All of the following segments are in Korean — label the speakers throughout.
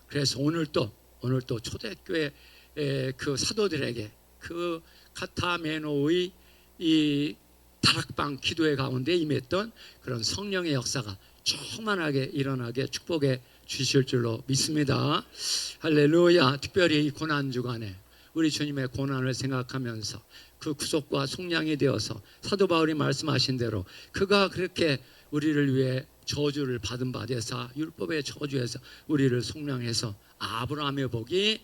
Speaker 1: 그래서 오늘도 초대교회 그 사도들에게 그 카타메노의 이 다락방 기도회 가운데 임했던 그런 성령의 역사가 충만하게 일어나게 축복해 주실 줄로 믿습니다. 할렐루야. 특별히 이 고난 주간에 우리 주님의 고난을 생각하면서 그 구속과 속량이 되어서 사도 바울이 말씀하신 대로 그가 그렇게 우리를 위해 저주를 받은 바 되사 율법의 저주에서 우리를 속량해서 아브라함의 복이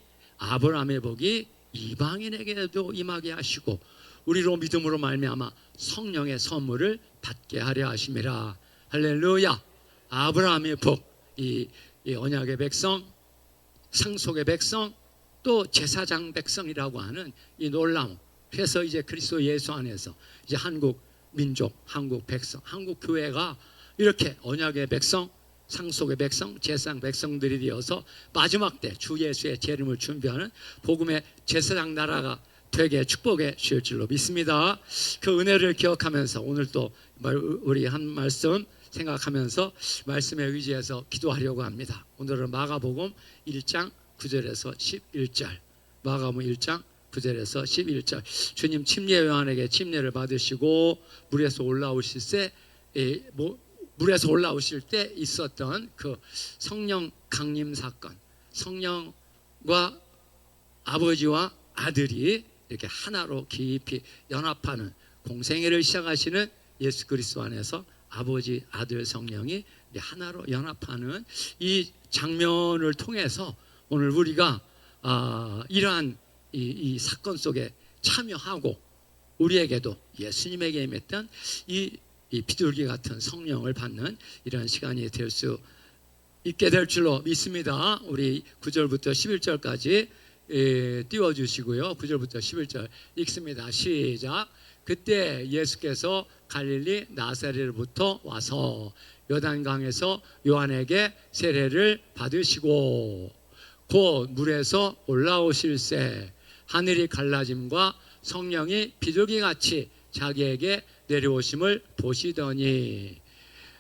Speaker 1: 이방인에게도 임하게 하시고 우리로 믿음으로 말미암아 성령의 선물을 받게 하려 하심이라. 할렐루야. 아브라함의 복, 이 언약의 백성, 상속의 백성, 또 제사장 백성이라고 하는 이 놀라움. 그래서 이제 그리스도 예수 안에서 이제 한국 민족, 한국 백성, 한국 교회가 이렇게 언약의 백성, 상속의 백성, 제사장 백성들이 되어서 마지막 때 주 예수의 재림을 준비하는 복음의 제사장 나라가 되게 축복해 주실 줄로 믿습니다. 그 은혜를 기억하면서 오늘 또 우리 한 말씀 생각하면서 말씀에 의지해서 기도하려고 합니다. 오늘은 마가복음 1장 9절에서 11절, 마가복음 1장 9절에서 11절. 주님 침례 요한에게 침례를 받으시고 물에서 올라오실 때 있었던 그 성령 강림 사건, 성령과 아버지와 아들이 이렇게 하나로 깊이 연합하는 공생애를 시작하시는 예수 그리스도 안에서 아버지, 아들, 성령이 하나로 연합하는 이 장면을 통해서 오늘 우리가 이러한 이 사건 속에 참여하고 우리에게도 예수님에게 임했던 이 비둘기 같은 성령을 받는 이런 시간이 될 수 있게 될 줄로 믿습니다. 우리 9절부터 11절까지 띄워주시고요. 9절부터 11절 읽습니다. 시작. 그때 예수께서 갈릴리 나사렛으로부터 와서 요단강에서 요한에게 세례를 받으시고 곧 물에서 올라오실새 하늘이 갈라짐과 성령이 비둘기같이 자기에게 내려오심을 보시더니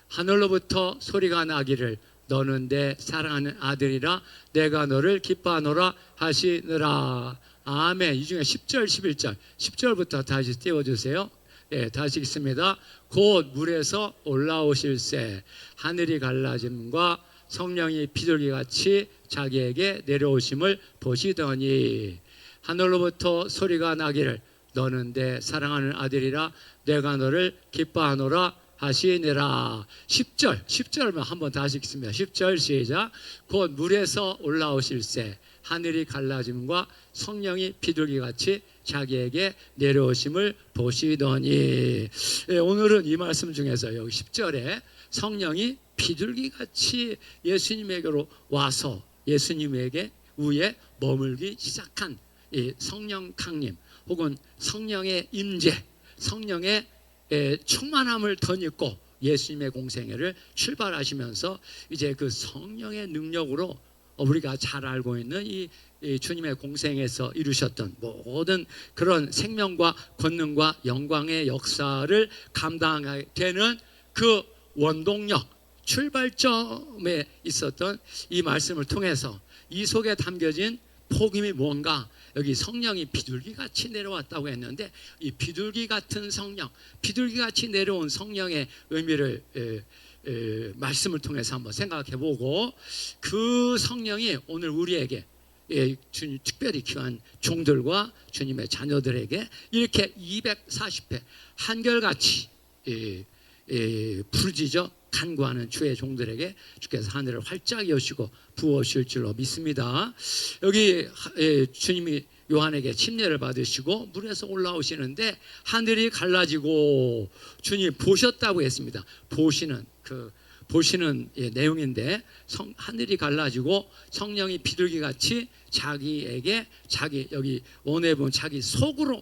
Speaker 1: 하늘로부터 소리가 나기를 너는 내 사랑하는 아들이라 내가 너를 기뻐하노라 하시느라. 아멘. 이 중에 10절 11절 10절부터 다시 띄워주세요. 다시 읽습니다. 곧 물에서 올라오실새 하늘이 갈라짐과 성령이 비둘기같이 자기에게 내려오심을 보시더니 하늘로부터 소리가 나기를 너는 내 사랑하는 아들이라 내가 너를 기뻐하노라 하시니라. 10절만 한번 다시 읽습니다. 10절 시작. 곧 물에서 올라오실새 하늘이 갈라짐과 성령이 비둘기같이 자기에게 내려오심을 보시더니. 오늘은 이 말씀 중에서 여기 10절에 성령이 비둘기같이 예수님에게로 와서 예수님에게 위에 머물기 시작한 이 성령 강림 혹은 성령의 임재, 성령의 충만함을 덧입고 예수님의 공생애를 출발하시면서 이제 그 성령의 능력으로 우리가 잘 알고 있는 이 주님의 공생에서 이루셨던 모든 그런 생명과 권능과 영광의 역사를 감당하게 되는 그 원동력, 출발점에 있었던 이 말씀을 통해서 이 속에 담겨진 복음이 뭔가, 여기 성령이 비둘기같이 내려왔다고 했는데 이 비둘기 같은 성령, 비둘기같이 내려온 성령의 의미를 말씀을 통해서 한번 생각해보고 그 성령이 오늘 우리에게 주님 특별히 귀한 종들과 주님의 자녀들에게 이렇게 240회 한결같이 부르짖어 간구하는 주의 종들에게 주께서 하늘을 활짝 여시고 부어주실 줄로 믿습니다. 여기 주님이 요한에게 침례를 받으시고 물에서 올라오시는데 하늘이 갈라지고 주님 보셨다고 했습니다. 보시는 내용인데 하늘이 갈라지고 성령이 비둘기같이 자기에게 여기 원에 보면 자기 속으로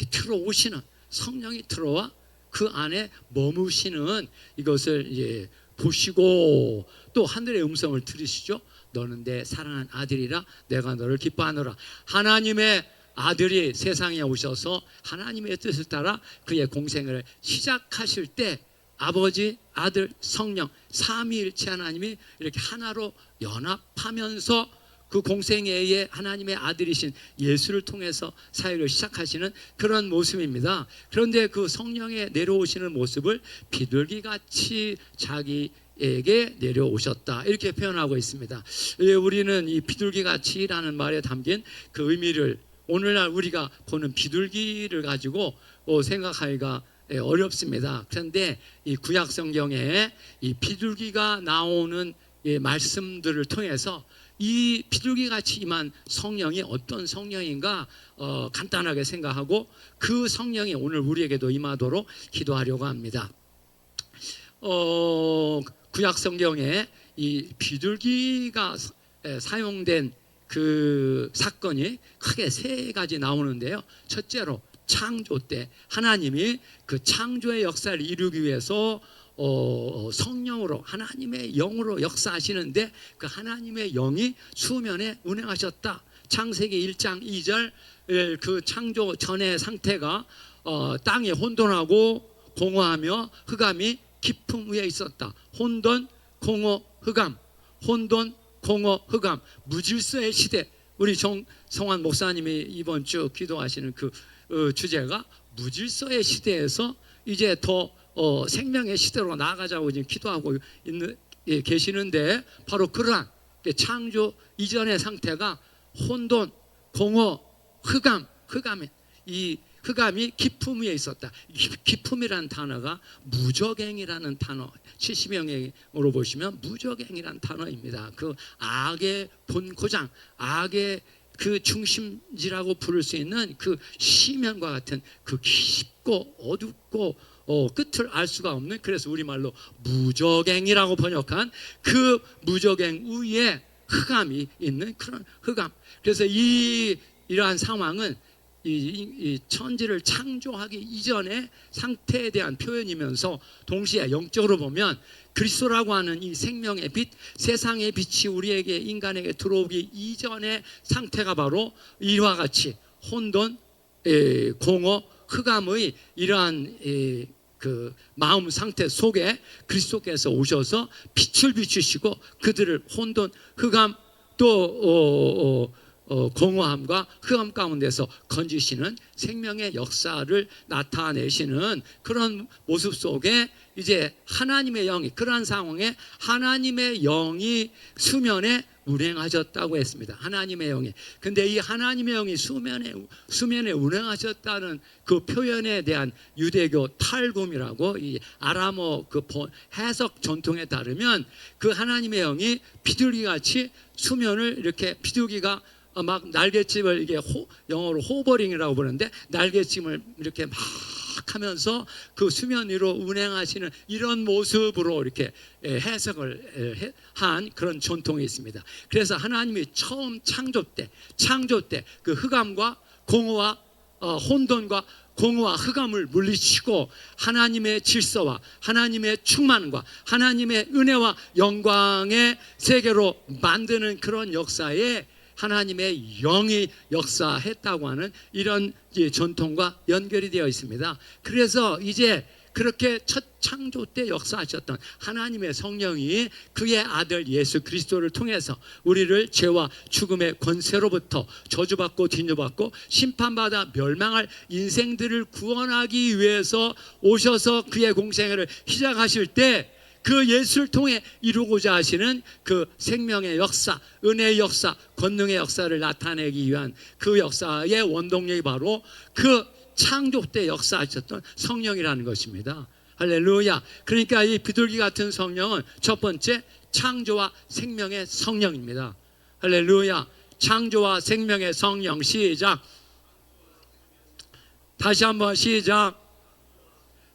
Speaker 1: 들어오시는 성령이 들어와 그 안에 머무시는 이것을 이제 보시고 또 하늘의 음성을 들으시죠. 너는 내 사랑하는 아들이라 내가 너를 기뻐하노라. 하나님의 아들이 세상에 오셔서 하나님의 뜻을 따라 그의 공생을 시작하실 때 아버지, 아들, 성령 삼위일체 하나님이 이렇게 하나로 연합하면서 그 공생애의 하나님의 아들이신 예수를 통해서 사역을 시작하시는 그런 모습입니다. 그런데 그 성령의 내려오시는 모습을 비둘기같이 자기에게 내려오셨다, 이렇게 표현하고 있습니다. 우리는 이 비둘기같이라는 말에 담긴 그 의미를 오늘날 우리가 보는 비둘기를 가지고 생각하기가 어렵습니다. 그런데 이 구약 성경에 이 비둘기가 나오는 말씀들을 통해서 이 비둘기같이 임한 성령이 어떤 성령인가 간단하게 생각하고 그 성령이 오늘 우리에게도 임하도록 기도하려고 합니다. 구약 성경에 이 비둘기가 사용된 그 사건이 크게 세 가지 나오는데요. 첫째로 창조 때 하나님이 그 창조의 역사를 이루기 위해서 성령으로 하나님의 영으로 역사하시는데 그 하나님의 영이 수면에 운행하셨다. 창세기 1장 2절 그 창조 전의 상태가 땅이 혼돈하고 공허하며 흑암이 깊음 위에 있었다. 혼돈, 공허, 흑암. 혼돈, 공허, 흑암. 무질서의 시대. 우리 정성환 목사님이 이번 주 기도하시는 그 주제가 무질서의 시대에서 이제 더 생명의 시대로 나아가자고 지금 기도하고 계시는데, 바로 그러한 창조 이전의 상태가 혼돈, 공허, 흑암에 이 흑암이 깊음 위에 있었다. 깊음이라는 단어가 무적행이라는 단어, 70형으로 보시면 무적행이라는 단어입니다. 그 악의 본고장, 악의 그 중심지라고 부를 수 있는 그 시면과 같은 그 깊고 어둡고 끝을 알 수가 없는, 그래서 우리말로 무적행이라고 번역한 그 무적행 위에 흑암이 있는 그런 흑암. 그래서 이러한 상황은 이 천지를 창조하기 이전의 상태에 대한 표현이면서 동시에 영적으로 보면 그리스도라고 하는 이 생명의 빛, 세상의 빛이 우리에게 인간에게 들어오기 이전의 상태가 바로 이와 같이 혼돈, 공허, 흑암의 이러한 그 마음 상태 속에 그리스도께서 오셔서 빛을 비추시고 그들을 혼돈, 흑암 또 공허함과 흑암 가운데서 건지시는 생명의 역사를 나타내시는 그런 모습 속에 이제 하나님의 영이, 그러한 상황에 하나님의 영이 수면에 운행하셨다고 했습니다. 하나님의 영이. 근데 이 하나님의 영이 수면에 운행하셨다는 그 표현에 대한 유대교 탈굼이라고, 이 아람어 그 해석 전통에 따르면 그 하나님의 영이 비둘기같이 수면을 이렇게, 비둘기가 막 날갯짓을, 이게 영어로 호버링이라고 부르는데 날갯짓을 이렇게 막 하면서 그 수면 위로 운행하시는 이런 모습으로 이렇게 해석을 한 그런 전통이 있습니다. 그래서 하나님이 처음 창조 때 그 흑암과 공허와 혼돈과 공허와 흑암을 물리치고 하나님의 질서와 하나님의 충만과 하나님의 은혜와 영광의 세계로 만드는 그런 역사에 하나님의 영이 역사했다고 하는 이런 전통과 연결이 되어 있습니다. 그래서 이제 그렇게 첫 창조 때 역사하셨던 하나님의 성령이 그의 아들 예수 그리스도를 통해서 우리를 죄와 죽음의 권세로부터 저주받고 진노받고 심판받아 멸망할 인생들을 구원하기 위해서 오셔서 그의 공생애를 시작하실 때 그 예수를 통해 이루고자 하시는 그 생명의 역사, 은혜의 역사, 권능의 역사를 나타내기 위한 그 역사의 원동력이 바로 그 창조 때 역사하셨던 성령이라는 것입니다. 할렐루야. 그러니까 이 비둘기 같은 성령은 첫 번째 창조와 생명의 성령입니다. 할렐루야. 창조와 생명의 성령. 시작. 다시 한번 시작.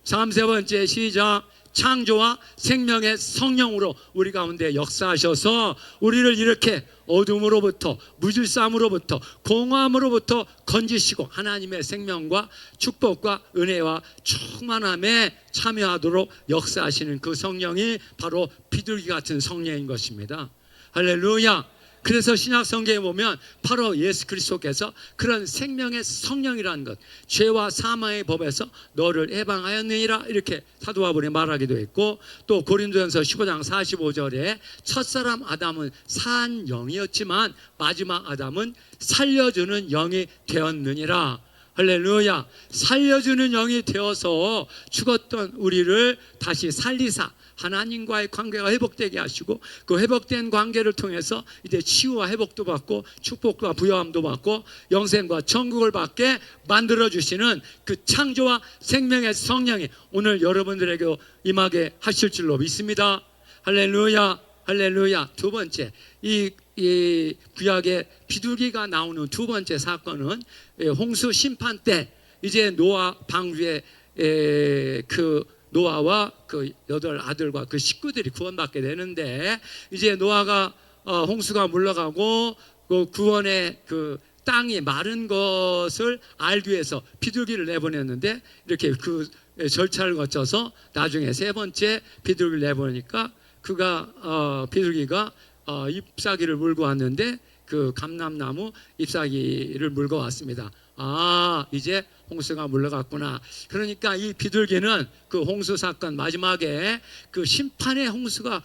Speaker 1: 3번째 시작. 창조와 생명의 성령으로 우리 가운데 역사하셔서 우리를 이렇게 어둠으로부터, 무질서함으로부터, 공허함으로부터 건지시고 하나님의 생명과 축복과 은혜와 충만함에 참여하도록 역사하시는 그 성령이 바로 비둘기 같은 성령인 것입니다. 할렐루야. 그래서 신약 성경에 보면 바로 예수 그리스도께서 그런 생명의 성령이라는 것, 죄와 사망의 법에서 너를 해방하였느니라 이렇게 사도 바울이 말하기도 했고, 또 고린도전서 15장 45절에 첫사람 아담은 산 영이었지만 마지막 아담은 살려주는 영이 되었느니라. 할렐루야. 살려주는 영이 되어서 죽었던 우리를 다시 살리사 하나님과의 관계가 회복되게 하시고, 그 회복된 관계를 통해서 이제 치유와 회복도 받고 축복과 부요함도 받고 영생과 천국을 받게 만들어주시는 그 창조와 생명의 성령이 오늘 여러분들에게 임하게 하실 줄로 믿습니다. 할렐루야. 할렐루야. 두 번째, 이 구약의 비둘기가 나오는 두 번째 사건은 홍수 심판 때 이제 노아 방주에 그 노아와 그 8 아들과 그 식구들이 구원받게 되는데, 이제 노아가 홍수가 물러가고 그 구원의 그 땅이 마른 것을 알기 위해서 비둘기를 내보냈는데, 이렇게 그 절차를 거쳐서 나중에 세 번째 비둘기를 내보내니까 비둘기가 잎사귀를 물고 왔는데 그 감람나무 잎사귀를 물고 왔습니다. 이제 홍수가 물러갔구나. 그러니까 이 비둘기는 그 홍수 사건 마지막에 그 심판의 홍수가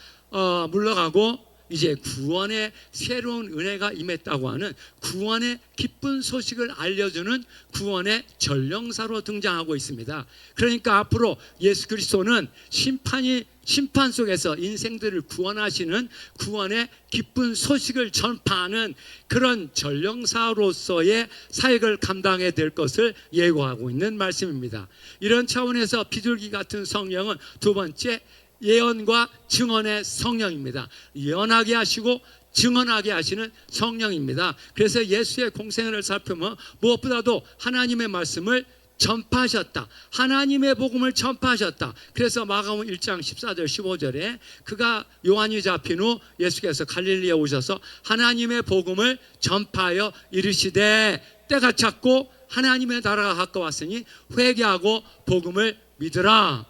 Speaker 1: 물러가고 이제 구원의 새로운 은혜가 임했다고 하는 구원의 기쁜 소식을 알려주는 구원의 전령사로 등장하고 있습니다. 그러니까 앞으로 예수 그리스도는 심판 속에서 인생들을 구원하시는 구원의 기쁜 소식을 전파하는 그런 전령사로서의 사역을 감당해야 될 것을 예고하고 있는 말씀입니다. 이런 차원에서 비둘기 같은 성령은 두 번째, 예언과 증언의 성령입니다. 예언하게 하시고 증언하게 하시는 성령입니다. 그래서 예수의 공생애를 살펴보면 무엇보다도 하나님의 말씀을 전파하셨다. 하나님의 복음을 전파하셨다. 그래서 마가복음 1장 14절 15절에 그가 요한이 잡힌 후 예수께서 갈릴리에 오셔서 하나님의 복음을 전파하여 이르시되 때가 찼고 하나님의 나라가 가까웠으니 회개하고 복음을 믿으라.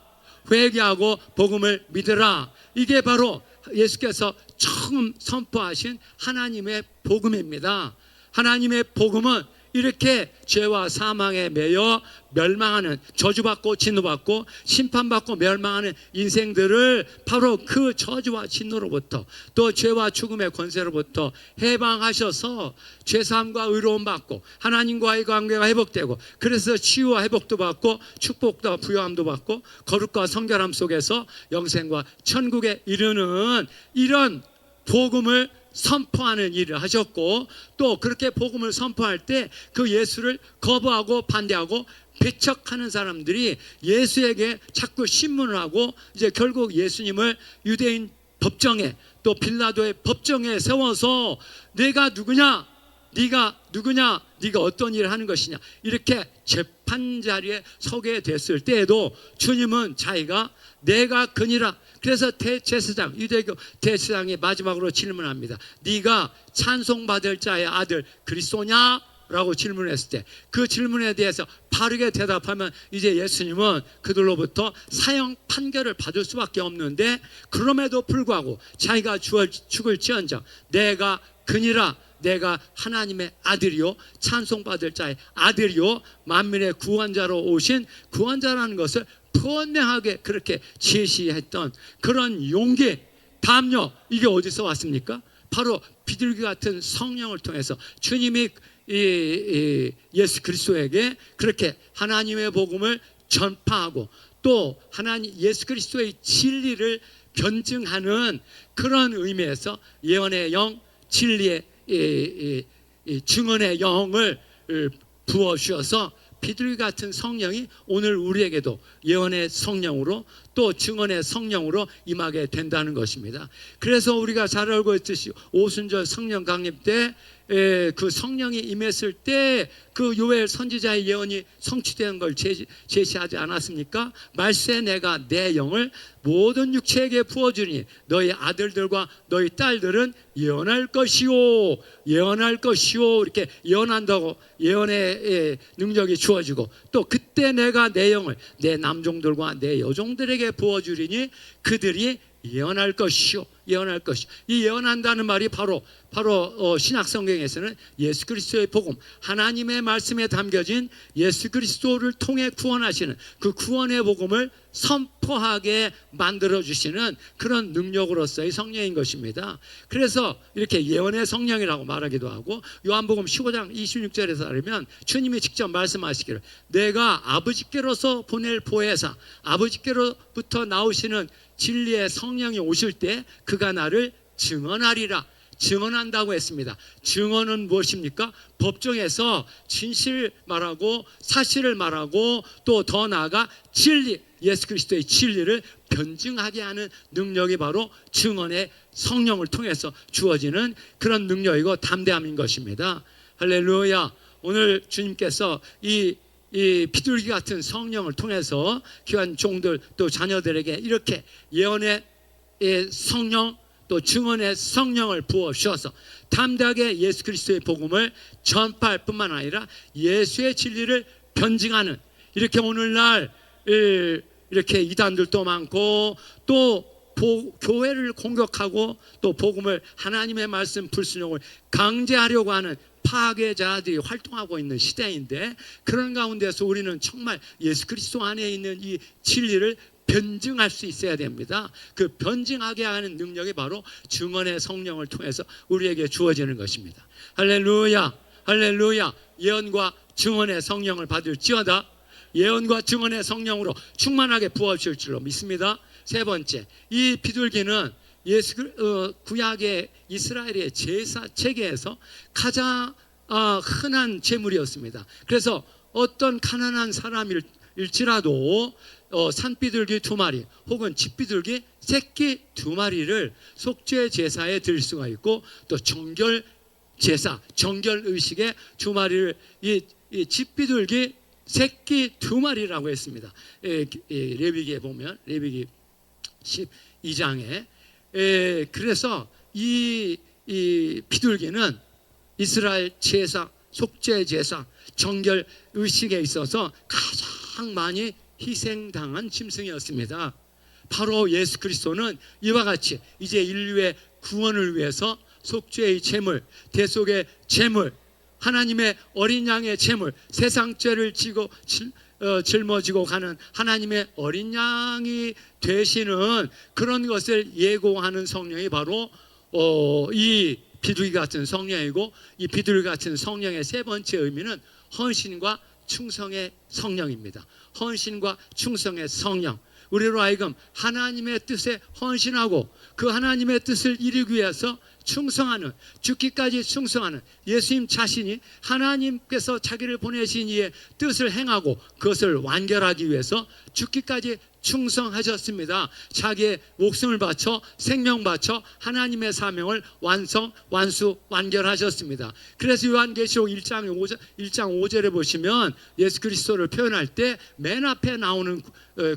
Speaker 1: 회개하고 복음을 믿으라. 이게 바로 예수께서 처음 선포하신 하나님의 복음입니다. 하나님의 복음은 이렇게 죄와 사망에 매여 멸망하는, 저주받고 진노받고 심판받고 멸망하는 인생들을 바로 그 저주와 진노로부터 또 죄와 죽음의 권세로부터 해방하셔서 죄사함과 의로움 받고 하나님과의 관계가 회복되고, 그래서 치유와 회복도 받고 축복과 부요함도 받고 거룩과 성결함 속에서 영생과 천국에 이르는 이런 복음을 선포하는 일을 하셨고, 또 그렇게 복음을 선포할 때 그 예수를 거부하고 반대하고 배척하는 사람들이 예수에게 자꾸 신문을 하고 이제 결국 예수님을 유대인 법정에 또 빌라도의 법정에 세워서 내가 누구냐? 네가 누구냐? 네가 어떤 일을 하는 것이냐? 이렇게 재판 자리에 서게 됐을 때에도 주님은 자기가 내가 그니라. 그래서 대제사장, 유대교 대제사장이 마지막으로 질문합니다. 네가 찬송받을 자의 아들 그리스도냐? 라고 질문했을 때 그 질문에 대해서 바르게 대답하면 이제 예수님은 그들로부터 사형 판결을 받을 수밖에 없는데, 그럼에도 불구하고 자기가 죽을지언정 내가 그니라. 내가 하나님의 아들이요 찬송받을 자의 아들이요 만민의 구원자로 오신 구원자라는 것을 분명하게 그렇게 제시했던 그런 용기, 담력, 이게 어디서 왔습니까? 바로 비둘기 같은 성령을 통해서 주님이 예수 그리스도에게 그렇게 하나님의 복음을 전파하고 또 하나님 예수 그리스도의 진리를 변증하는 그런 의미에서 예언의 영, 진리의 증언의 영을 부어주셔서 비둘기 같은 성령이 오늘 우리에게도 예언의 성령으로 또 증언의 성령으로 임하게 된다는 것입니다. 그래서 우리가 잘 알고 있듯이 오순절 성령 강림 때 그 성령이 임했을 때 그 요엘 선지자의 예언이 성취된 걸 제시하지 않았습니까? 말세 내가 내 영을 모든 육체에게 부어주니 너희 아들들과 너희 딸들은 예언할 것이요 예언할 것이요 이렇게 예언한다고 예언의 능력이 주어지고, 또 그때 내가 내 영을 내 남종들과 내 여종들에게 부어주리니 그들이 예언할 것이요, 예언할 것이. 이 예언한다는 말이 바로 신약 성경에서는 예수 그리스도의 복음, 하나님의 말씀에 담겨진 예수 그리스도를 통해 구원하시는 그 구원의 복음을 선포하게 만들어 주시는 그런 능력으로서의 성령인 것입니다. 그래서 이렇게 예언의 성령이라고 말하기도 하고, 요한복음 15장 26절에서 하면 주님이 직접 말씀하시기를, 내가 아버지께로서 보낼 보혜사, 아버지께로부터 나오시는 진리의 성령이 오실 때 그가 나를 증언하리라. 증언한다고 했습니다. 증언은 무엇입니까? 법정에서 진실 말하고 사실을 말하고 또 더 나아가 진리, 예수 그리스도의 진리를 변증하게 하는 능력이 바로 증언의 성령을 통해서 주어지는 그런 능력이고 담대함인 것입니다. 할렐루야. 오늘 주님께서 이 비둘기 같은 성령을 통해서 귀한 종들 또 자녀들에게 이렇게 예언의 성령 또 증언의 성령을 부어 주셔서 담대하게 예수 그리스도의 복음을 전파할 뿐만 아니라 예수의 진리를 변증하는, 이렇게 오늘날 이렇게 이단들도 많고 또 교회를 공격하고 또 복음을, 하나님의 말씀 불순종을 강제하려고 하는 파괴자들이 활동하고 있는 시대인데, 그런 가운데서 우리는 정말 예수 그리스도 안에 있는 이 진리를 변증할 수 있어야 됩니다. 그 변증하게 하는 능력이 바로 증언의 성령을 통해서 우리에게 주어지는 것입니다. 할렐루야, 할렐루야. 예언과 증언의 성령을 받을지어다. 예언과 증언의 성령으로 충만하게 부어주실 줄로 믿습니다. 세 번째, 이 비둘기는 구약의 이스라엘의 제사 체계에서 가장 흔한 제물이었습니다. 그래서 어떤 가난한 사람일지라도 산비둘기 2마리 혹은 집비둘기 새끼 2마리를 속죄 제사에 드릴 수가 있고, 또 정결 제사, 정결 의식에 2마리를 이 집비둘기 새끼 2마리라고 했습니다. 레위기에 보면, 레위기 12장에 그래서 이 비둘기는 이스라엘 제사, 속죄 제사, 정결 의식에 있어서 가장 많이 희생당한 짐승이었습니다. 바로 예수 그리스도는 이와 같이 이제 인류의 구원을 위해서 속죄의 제물, 대속의 제물, 하나님의 어린 양의 제물, 세상 죄를 지고 짊어지고 가는 하나님의 어린 양이 되시는 그런 것을 예고하는 성령이 바로 이 비둘기 같은 성령이고, 이 비둘기 같은 성령의 세 번째 의미는 헌신과 충성의 성령입니다. 헌신과 충성의 성령, 우리로 하여금 하나님의 뜻에 헌신하고 그 하나님의 뜻을 이루기 위해서 충성하는, 죽기까지 충성하는 예수님 자신이 하나님께서 자기를 보내신 이의 뜻을 행하고 그것을 완결하기 위해서 죽기까지 충성하셨습니다. 자기의 목숨을 바쳐 생명 바쳐 하나님의 사명을 완결하셨습니다. 그래서 요한계시록 1장 5절에 보시면 예수 그리스도를 표현할 때 맨 앞에 나오는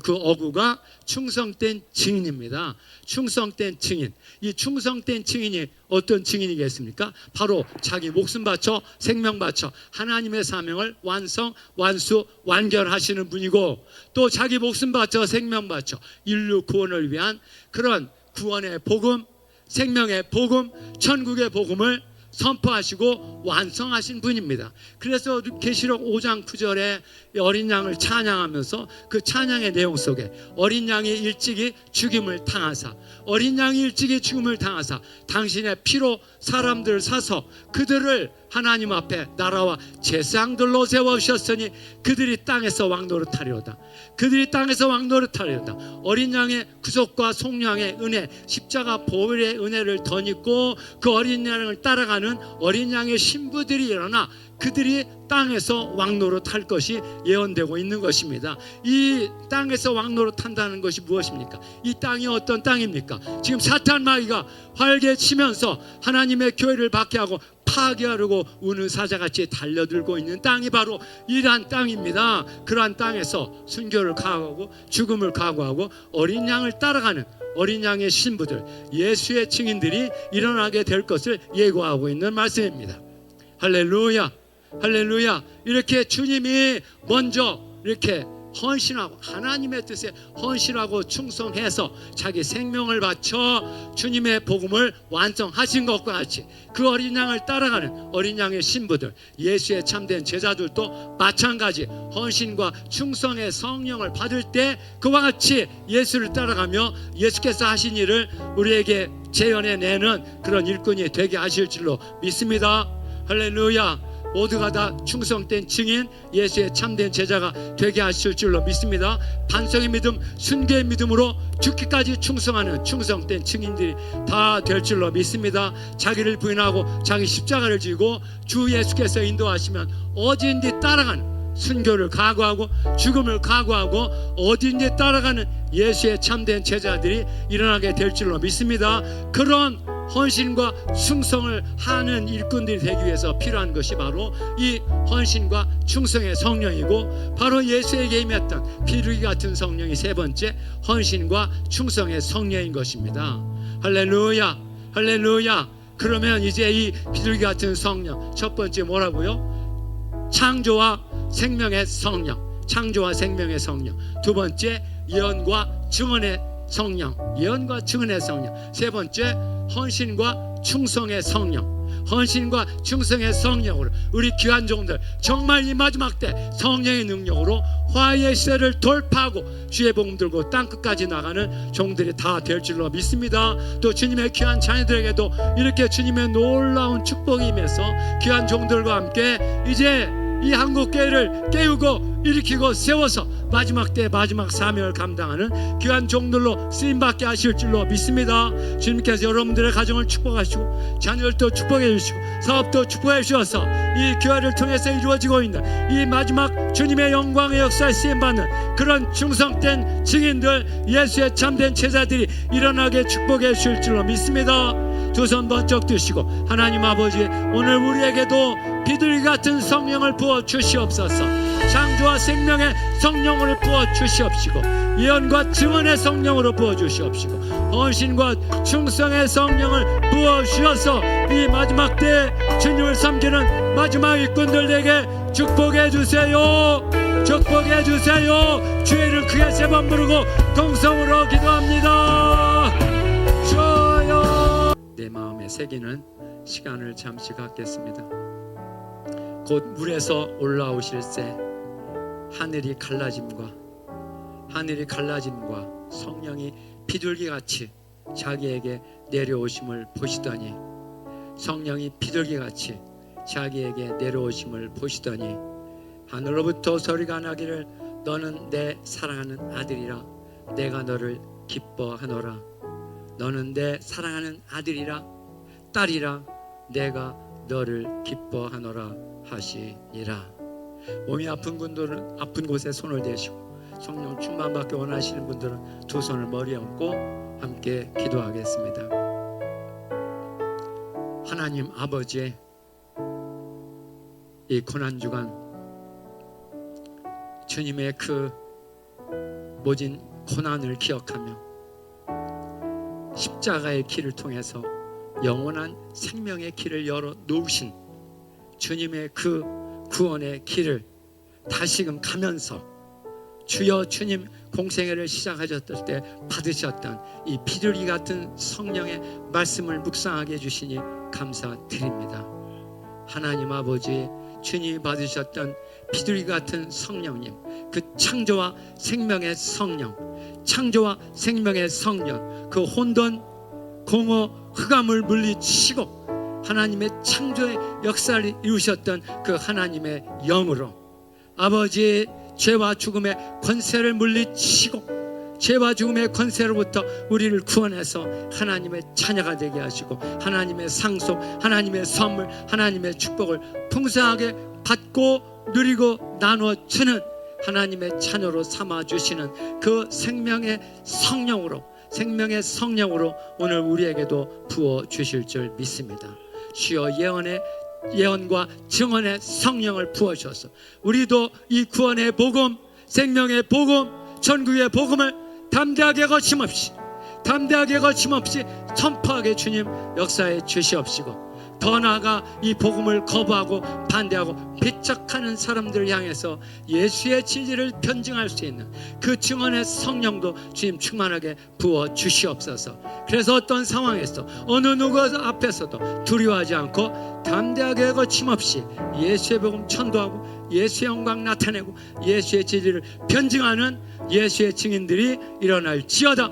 Speaker 1: 그 어구가 충성된 증인입니다. 충성된 증인. 이 충성된 증인이 어떤 증인이겠습니까? 바로 자기 목숨 바쳐 생명 바쳐 하나님의 사명을 완결하시는 분이고, 또 자기 목숨 바쳐 생명 바쳐 인류 구원을 위한 그런 구원의 복음, 생명의 복음, 천국의 복음을 선포하시고 완성하신 분입니다. 그래서 계시록 5장 9절에 어린 양을 찬양하면서 그 찬양의 내용 속에 어린 양이 일찍이 죽임을 당하사, 어린 양이 일찍이 죽임을 당하사 당신의 피로 사람들을 사서 그들을 하나님 앞에 나라와 제사장들로 세워주셨으니 그들이 땅에서 왕노릇하리로다. 그들이 땅에서 왕노릇하리로다. 어린 양의 구속과 속량의 은혜, 십자가 보혈의 은혜를 덧입고 그 어린 양을 따라가는 어린 양의 신부들이 일어나 그들이 땅에서 왕노릇할 것이 예언되고 있는 것입니다. 이 땅에서 왕노릇한다는 것이 무엇입니까? 이 땅이 어떤 땅입니까? 지금 사탄 마귀가 활개치면서 하나님의 교회를 박해하고 파괴하려고 우는 사자같이 달려들고 있는 땅이 바로 이러한 땅입니다. 그러한 땅에서 순교를 각오하고 죽음을 각오하고 어린 양을 따라가는 어린 양의 신부들, 예수의 증인들이 일어나게 될 것을 예고하고 있는 말씀입니다. 할렐루야, 할렐루야. 이렇게 주님이 먼저 이렇게 헌신하고 하나님의 뜻에 헌신하고 충성해서 자기 생명을 바쳐 주님의 복음을 완성하신 것과 같이 그 어린 양을 따라가는 어린 양의 신부들, 예수의 참된 제자들도 마찬가지 헌신과 충성의 성령을 받을 때 그와 같이 예수를 따라가며 예수께서 하신 일을 우리에게 재현해내는 그런 일꾼이 되게 하실 줄로 믿습니다. 할렐루야. 모두가 다 충성된 증인, 예수의 참된 제자가 되게 하실 줄로 믿습니다. 반성의 믿음, 순교의 믿음으로 죽기까지 충성하는 충성된 증인들이 다 될 줄로 믿습니다. 자기를 부인하고 자기 십자가를 지고 주 예수께서 인도하시면 어디든지 따라가는, 순교를 각오하고 죽음을 각오하고 어디든지 따라가는 예수의 참된 제자들이 일어나게 될 줄로 믿습니다. 그런 헌신과 충성을 하는 일꾼들이 되기 위해서 필요한 것이 바로 이 헌신과 충성의 성령이고, 바로 예수에게 임했던 비둘기 같은 성령이 세 번째 헌신과 충성의 성령인 것입니다. 할렐루야, 할렐루야. 그러면 이제 이 비둘기 같은 성령, 첫 번째 뭐라고요? 창조와 생명의 성령, 창조와 생명의 성령. 두 번째 예언과 증언의 성령, 예언과 증언의 성령. 세 번째 헌신과 충성의 성령, 헌신과 충성의 성령으로 우리 귀한 종들 정말 이 마지막 때 성령의 능력으로 화해의 시대를 돌파하고 주의 복음 들고 땅끝까지 나가는 종들이 다 될 줄로 믿습니다. 또 주님의 귀한 자녀들에게도 이렇게 주님의 놀라운 축복이 임해서 귀한 종들과 함께 이제 이 한국교회를 깨우고 일으키고 세워서 마지막 때 마지막 사명을 감당하는 귀한 종들로 쓰임받게 하실 줄로 믿습니다. 주님께서 여러분들의 가정을 축복하시고 자녀들도 축복해 주시고 사업도 축복해 주셔서 이 교회를 통해서 이루어지고 있는 이 마지막 주님의 영광의 역사에 쓰임받는 그런 충성된 증인들, 예수의 참된 제자들이 일어나게 축복해 주실 줄로 믿습니다. 두 손 번쩍 드시고 하나님 아버지, 오늘 우리에게도 비둘기 같은 성령을 부어 주시옵소서. 창조와 생명의 성령을 부어 주시옵시고 예언과 증언의 성령으로 부어 주시옵시고 헌신과 충성의 성령을 부어 주셔서 이 마지막 때 주님을 섬기는 마지막 일꾼들에게 축복해 주세요. 축복해 주세요. 주의 이름 크게 세 번 부르고 동성으로 기도합니다. 주여. 내 마음에 새기는 시간을 잠시 갖겠습니다. 곧 물에서 올라오실새 하늘이 갈라짐과 성령이 비둘기같이 자기에게 내려오심을 보시더니, 성령이 비둘기같이 자기에게 내려오심을 보시더니 하늘로부터 소리가 나기를 너는 내 사랑하는 아들이라 내가 너를 기뻐하노라. 너는 내 사랑하는 아들이라 딸이라 내가 너를 기뻐하노라 하시니라. 몸이 아픈 분들은 아픈 곳에 손을 대시고 성령 충만받기 원하시는 분들은 두 손을 머리에 얹고 함께 기도하겠습니다. 하나님 아버지, 이 고난주간 주님의 그 모진 고난을 기억하며 십자가의 길을 통해서 영원한 생명의 길을 열어 놓으신 주님의 그 구원의 길을 다시금 가면서 주여 주님 공생애를 시작하셨을 때 받으셨던 이 비둘기 같은 성령의 말씀을 묵상하게 해주시니 감사드립니다. 하나님 아버지, 주님이 받으셨던 비둘기 같은 성령님, 그 창조와 생명의 성령, 창조와 생명의 성령, 그 혼돈, 공허, 흑암을 물리치고 하나님의 창조의 역사를 이루셨던 그 하나님의 영으로 아버지, 죄와 죽음의 권세를 물리치고 죄와 죽음의 권세로부터 우리를 구원해서 하나님의 자녀가 되게 하시고 하나님의 상속, 하나님의 선물, 하나님의 축복을 풍성하게 받고 누리고 나누어 주는 하나님의 자녀로 삼아주시는 그 생명의 성령으로 오늘 우리에게도 부어주실 줄 믿습니다. 주여 예언과 증언의 성령을 부어주셔서 우리도 이 구원의 복음, 생명의 복음, 전국의 복음을 담대하게 거침없이 선포하게 주님 역사에 주시옵시고, 더 나아가 이 복음을 거부하고 반대하고 배척하는 사람들을 향해서 예수의 진리를 변증할 수 있는 그 증언의 성령도 주님 충만하게 부어 주시옵소서. 그래서 어떤 상황에서 어느 누구 앞에서도 두려워하지 않고 담대하게 거침없이 예수의 복음 전도하고 예수의 영광 나타내고 예수의 진리를 변증하는 예수의 증인들이 일어날지어다,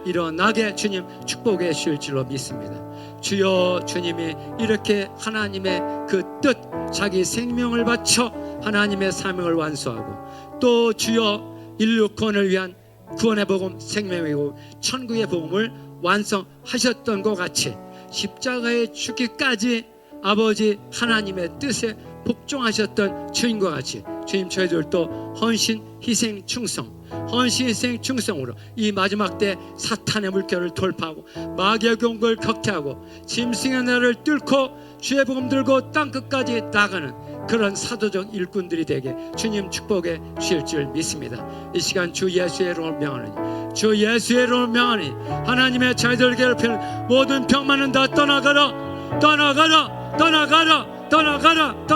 Speaker 1: 일어나게 주님 축복해 주실 줄로 믿습니다. 주여, 주님이 이렇게 하나님의 그 뜻, 자기 생명을 바쳐 하나님의 사명을 완수하고 또 주여 인류 구원을 위한 구원의 복음, 생명의 복음, 천국의 복음을 완성하셨던 것 같이 십자가에 죽기까지 아버지 하나님의 뜻에 복종하셨던 주님과 같이 주님, 저희들도 헌신, 희생, 충성, 헌신, 희생, 충성으로 이 마지막 때 사탄의 물결을 돌파하고 마귀의 공격을 격퇴하고 짐승의 날을 뚫고 주의 복음 들고 땅끝까지 나가는 그런 사도적 일꾼들이 되게 주님 축복해 주실 줄 믿습니다. 이 시간 주 예수의 이름으로 명하노니, 주 예수의 이름으로 명하니 하나님의 자녀들을 괴롭히는 모든 병만은 다 떠나가라, 떠나가라, 떠나가라, 떠나가라,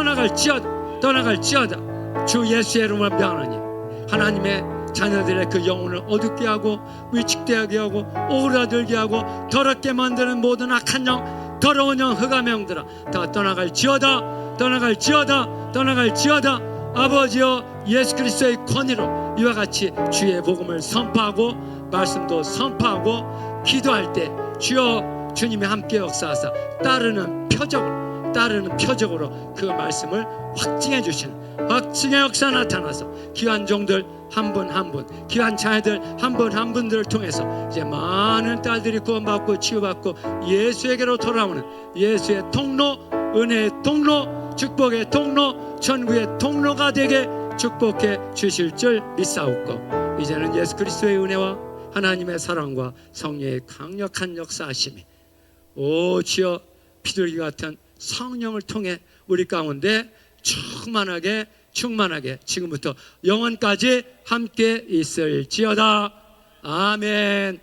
Speaker 1: 떠나갈지어다. 주 예수의 이름으로 명하노니 하나님의 자녀들의 그 영혼을 어둡게 하고 위축되게 하고 오그라들게 하고 더럽게 만드는 모든 악한 영, 더러운 영, 흑암의 영들아 다 떠나갈지어다, 떠나갈지어다, 떠나갈지어다. 아버지여, 예수 그리스도의 권위로 이와 같이 주의 복음을 선포하고 말씀도 선포하고 기도할 때 주여 주님이 함께 역사하사 따르는 표적으로 그 말씀을 확증해 주시는 확증의 역사 나타나서 귀한 종들 한 분 한 분, 귀한 자녀들 한 분 한 분들을 통해서 이제 많은 딸들이 구원받고 치유받고 예수에게로 돌아오는 예수의 통로, 은혜의 통로, 축복의 통로, 천국의 통로가 되게 축복해 주실 줄 믿사옵고, 이제는 예수 그리스도의 은혜와 하나님의 사랑과 성령의 강력한 역사하심이 오 주여 비둘기 같은 성령을 통해 우리 가운데 충만하게 지금부터 영원까지 함께 있을지어다. 아멘.